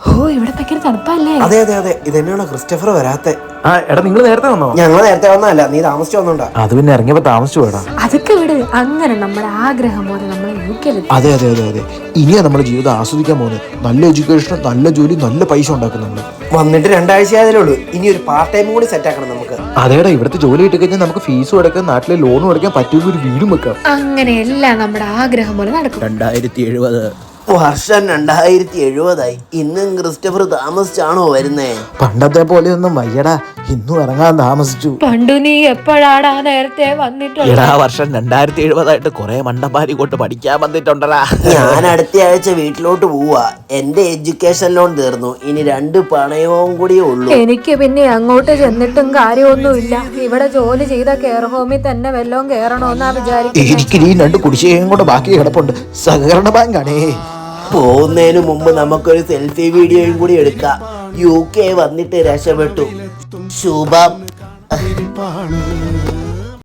ഓ ഇവിടെ ഭയങ്കര തണുപ്പല്ലേ? അതെ അതെ അതെ, ഇത് തന്നെയാണോ ക്രിസ്റ്റഫർ വരാത്തെ? ആ എടാ, നിങ്ങൾ നേരത്തെ വന്നോ? ഞങ്ങൾ നേരത്തെ വന്നതല്ല, നീ താമസിച്ചു വന്നോണ്ടാ. അത് പിന്നെ ഇറങ്ങിയപ്പോ താമസിച്ചു പോയടാ. അതൊക്കെ വിട്. അങ്ങനെ നമ്മുടെ ആഗ്രഹം പോലെ നമ്മൾ യുകെയിലെത്തി. അതെ അതെ അതെ അതെ, ഇനിയാ നമ്മുടെ ജീവിതം ആസ്വദിക്കാൻ പോകുന്നത്. നല്ല എഡ്യൂക്കേഷൻ, നല്ല ജോലി, നല്ല പൈസ ഉണ്ടാക്കും നമ്മൾ. വന്നിട്ട് 2 ആഴ്ച ആയതേ ഉള്ളൂ. ഇനി ഒരു പാർട്ട് ടൈം കൂടി സെറ്റ് ആക്കണം നമുക്ക്. അതേടാ, ഇവിടുത്തെ ജോലി കിട്ടി കഴിഞ്ഞാൽ നമുക്ക് ഫീസും അടക്കാം, നാട്ടിലെ ലോണും അടയ്ക്കാൻ, പറ്റുന്ന ഒരു വീടും വെക്കാം. അങ്ങനെയെല്ലാം നമ്മുടെ ആഗ്രഹം പോലെ നടക്കും. 2070 വർഷം 2070 ഇന്നും ക്രിസ്റ്റഫർ താമസിച്ചാണോ വരുന്നേ? പണ്ടത്തെ പോലെയൊന്നും വയ്യടാ, ഇന്നും ഇറങ്ങാൻ താമസിച്ചു. പണ്ടു നീ എപ്പോഴാടാ നേരത്തെ വന്നിട്ടുണ്ട്? എടാ, വർഷം 2070 കുറെ മണ്ടന്മാരി കൊണ്ട് പഠിക്കാൻ വന്നിട്ടുണ്ടടാ. ഞാൻ അടുത്ത ആഴ്ച വീട്ടിലോട്ട് പോവാ. എന്റെ എഡ്യൂക്കേഷൻ ലോൺ തീർന്നു. ഇനി 2 പണയവും കൂടിയേ ഉള്ളൂ. എനിക്ക് പിന്നെ അങ്ങോട്ട് ചെന്നിട്ടും കാര്യമൊന്നുമില്ല. ഇവിടെ ജോലി ചെയ്ത കെയർ ഹോമിൽ തന്നെ വല്ലതും കേറണോന്നാ വിചാരിക്കുന്നത്. എനിക്ക് ഈ 2 കുടിശ്ശികയും കൂടെ ബാക്കി കിടപ്പുണ്ട്. സഹകരണ ബാങ്കാണേ. പോകുന്നതിന് മുമ്പ് നമുക്കൊരു സെൽഫി വീഡിയോയും കൂടി എടുക്കാം. UK വന്നിട്ട് രക്ഷപ്പെട്ടു. ശുഭം.